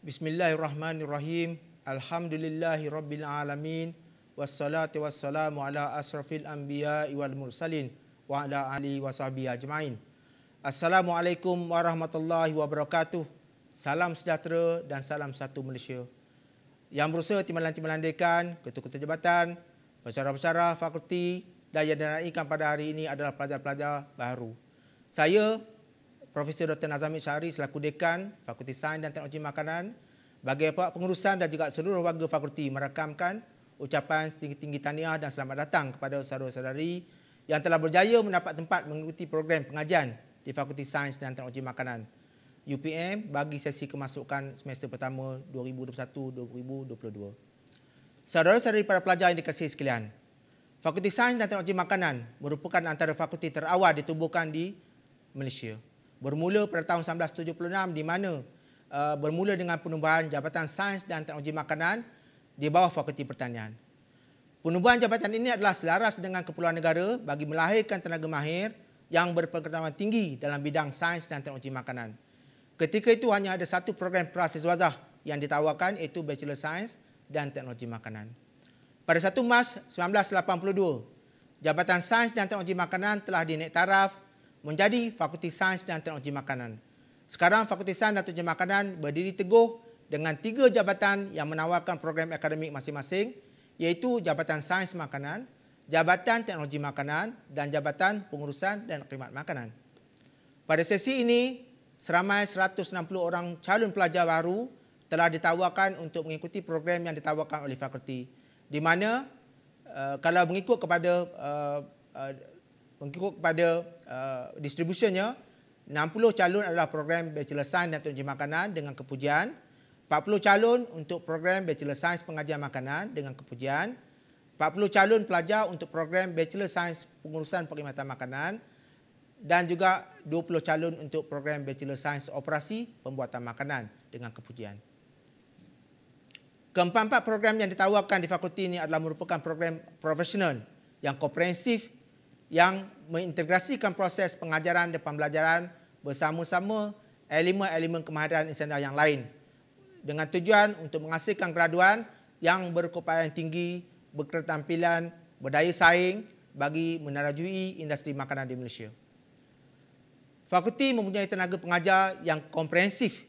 Bismillahirrahmanirrahim. Alhamdulillahirabbil alamin. Wassalatu wassalamu ala asrafil anbiya'i wal mursalin wa ala alihi washabihi ajmain. Assalamualaikum warahmatullahi wabarakatuh. Salam sejahtera dan salam satu Malaysia. Yang berusaha timbalan-timbalandikan, ketua-ketua jabatan, pensyarah-pensyarah fakulti dan yang dinaikkan pada hari ini adalah pelajar-pelajar baru. Saya Profesor Dr. Nazami Syahri selaku Dekan Fakulti Sains dan Teknologi Makanan bagi pengurusan dan juga seluruh warga fakulti merakamkan ucapan setinggi-tinggi tahniah dan selamat datang kepada saudara-saudari yang telah berjaya mendapat tempat mengikuti program pengajian di Fakulti Sains dan Teknologi Makanan UPM bagi sesi kemasukan semester pertama 2021-2022. Saudara-saudari para pelajar yang dikasihi sekalian, Fakulti Sains dan Teknologi Makanan merupakan antara fakulti terawal ditubuhkan di Malaysia. Bermula pada tahun 1976 di mana bermula dengan penubuhan Jabatan Sains dan Teknologi Makanan di bawah Fakulti Pertanian. Penubuhan jabatan ini adalah selaras dengan keperluan negara bagi melahirkan tenaga mahir yang berpengetahuan tinggi dalam bidang sains dan teknologi makanan. Ketika itu hanya ada satu program prasiswazah yang ditawarkan iaitu Bachelor Sains dan Teknologi Makanan. Pada 1 Mac 1982, Jabatan Sains dan Teknologi Makanan telah dinaik taraf menjadi Fakulti Sains dan Teknologi Makanan. Sekarang Fakulti Sains dan Teknologi Makanan berdiri teguh dengan 3 jabatan yang menawarkan program akademik masing-masing iaitu Jabatan Sains Makanan, Jabatan Teknologi Makanan dan Jabatan Pengurusan dan Khidmat Makanan. Pada sesi ini, seramai 160 orang calon pelajar baru telah ditawarkan untuk mengikuti program yang ditawarkan oleh fakulti, di mana kalau mengikut kepada distribusinya, 60 calon adalah program Bachelor Sains dan Teknologi Makanan dengan kepujian, 40 calon untuk program Bachelor Sains Pengajian Makanan dengan kepujian, 40 calon pelajar untuk program Bachelor Sains Pengurusan Perkhidmatan Makanan dan juga 20 calon untuk program Bachelor Sains Operasi Pembuatan Makanan dengan kepujian. Keempat-empat program yang ditawarkan di fakulti ini adalah merupakan program profesional yang komprehensif yang mengintegrasikan proses pengajaran dan pembelajaran bersama-sama elemen-elemen kemahiran insaniah yang lain dengan tujuan untuk menghasilkan graduan yang berkeupayaan tinggi, berketerampilan, berdaya saing bagi menerajui industri makanan di Malaysia. Fakulti mempunyai tenaga pengajar yang komprehensif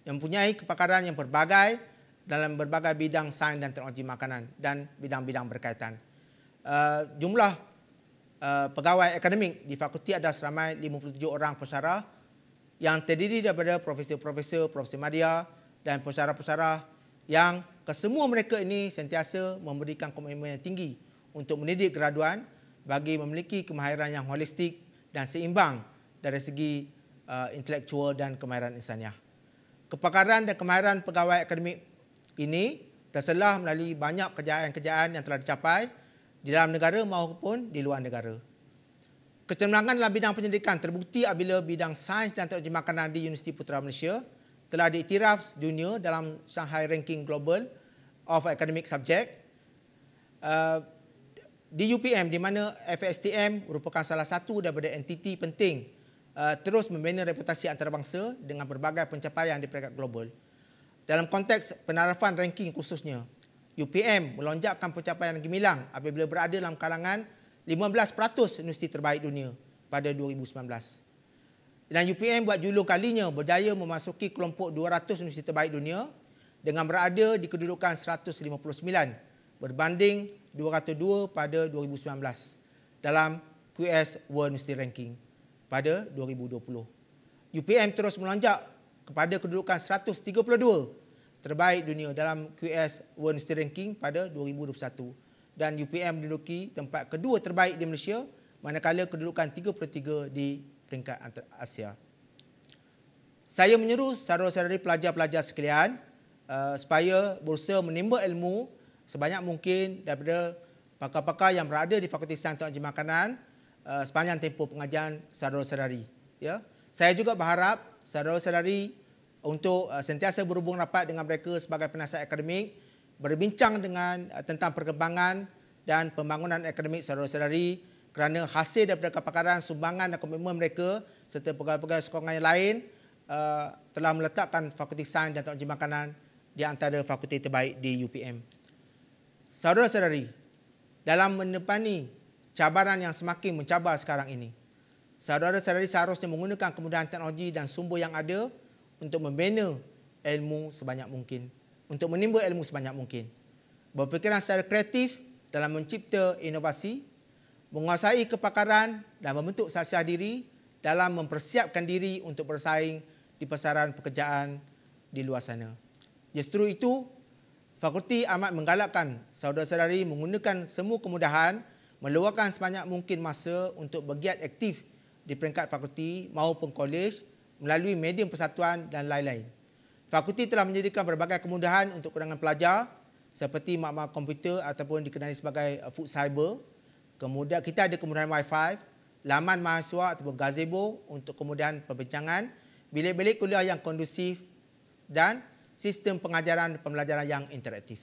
yang mempunyai kepakaran yang berbagai dalam berbagai bidang sains dan teknologi makanan dan bidang-bidang berkaitan. Jumlah pegawai akademik di fakulti ada seramai 57 orang pensyarah yang terdiri daripada profesor-profesor, profesor madya dan pensyarah-pensyarah yang kesemua mereka ini sentiasa memberikan komitmen yang tinggi untuk mendidik graduan bagi memiliki kemahiran yang holistik dan seimbang dari segi intelektual dan kemahiran insaniah. Kepakaran dan kemahiran pegawai akademik ini terselah melalui banyak kejayaan-kejayaan yang telah dicapai di dalam negara maupun di luar negara. Kecemerlangan dalam bidang pendidikan terbukti apabila bidang sains dan teknologi makanan di Universiti Putra Malaysia telah diiktiraf dunia dalam Shanghai Ranking Global of Academic Subject. Di UPM, di mana FSTM merupakan salah satu daripada entiti penting terus membina reputasi antarabangsa dengan berbagai pencapaian di peringkat global. Dalam konteks penarafan ranking khususnya, UPM melonjakkan pencapaian gemilang apabila berada dalam kalangan 15% universiti terbaik dunia pada 2019. Dan UPM buat julung kalinya berjaya memasuki kelompok 200 universiti terbaik dunia dengan berada di kedudukan 159 berbanding 202 pada 2019 dalam QS World University Ranking pada 2020. UPM terus melonjak kepada kedudukan 132 terbaik dunia dalam QS World University Ranking pada 2021 dan UPM menduduki tempat kedua terbaik di Malaysia manakala kedudukan 33 di peringkat Asia. Saya menyeru saudara-saudari pelajar-pelajar sekalian supaya berusaha menimba ilmu sebanyak mungkin daripada pakar-pakar yang berada di Fakulti Sains Teknologi Makanan sepanjang tempoh pengajian saudara-saudari. Ya. Saya juga berharap saudara-saudari untuk sentiasa berhubung rapat dengan mereka sebagai penasihat akademik, berbincang dengan tentang perkembangan dan pembangunan akademik saudara-saudari kerana hasil daripada kepakaran, sumbangan dan komitmen mereka serta pegawai-pegawai sokongan yang lain telah meletakkan Fakulti Sains dan Teknologi Makanan di antara fakulti terbaik di UPM. Saudara-saudari, dalam menepani cabaran yang semakin mencabar sekarang ini, saudara-saudari seharusnya menggunakan kemudahan teknologi dan sumber yang ada untuk membina ilmu sebanyak mungkin, untuk menimba ilmu sebanyak mungkin. Berfikiran secara kreatif dalam mencipta inovasi, menguasai kepakaran dan membentuk sasih diri dalam mempersiapkan diri untuk bersaing di pasaran pekerjaan di luar sana. Justru itu, fakulti amat menggalakkan saudara-saudari menggunakan semua kemudahan, meluangkan sebanyak mungkin masa untuk bergiat aktif di peringkat fakulti maupun kolej melalui medium persatuan dan lain-lain. Fakulti telah menyediakan berbagai kemudahan untuk kalangan pelajar seperti makmal komputer ataupun dikenali sebagai food cyber. Kemudian kita ada kemudahan Wi-Fi, laman mahasiswa ataupun gazebo untuk kemudahan perbincangan, bilik-bilik kuliah yang kondusif dan sistem pengajaran dan pembelajaran yang interaktif.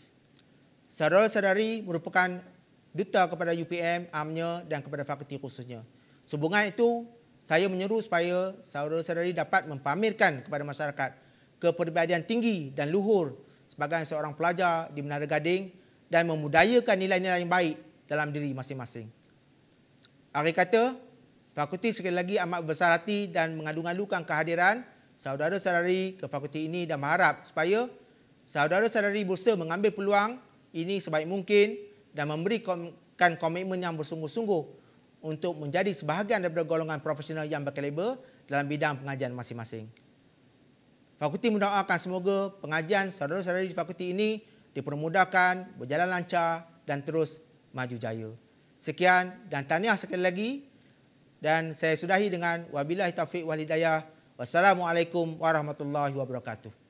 Saudara-saudari merupakan duta kepada UPM, amnya dan kepada fakulti khususnya. Sehubungan itu, saya menyeru supaya saudara-saudari dapat mempamerkan kepada masyarakat kepribadian tinggi dan luhur sebagai seorang pelajar di Menara Gading dan memudayakan nilai-nilai yang baik dalam diri masing-masing. Akhir kata, fakulti sekali lagi amat besar hati dan mengadu-ngadukan kehadiran saudara-saudari ke fakulti ini dan berharap supaya saudara-saudari berusaha mengambil peluang ini sebaik mungkin dan memberikan komitmen yang bersungguh-sungguh untuk menjadi sebahagian daripada golongan profesional yang berkaliber dalam bidang pengajian masing-masing. Fakulti mendoakan semoga pengajian saudara-saudari di fakulti ini dipermudahkan, berjalan lancar dan terus maju jaya. Sekian dan tahniah sekali lagi. Dan saya sudahi dengan wabillahi taufiq wal hidayah. Wassalamualaikum warahmatullahi wabarakatuh.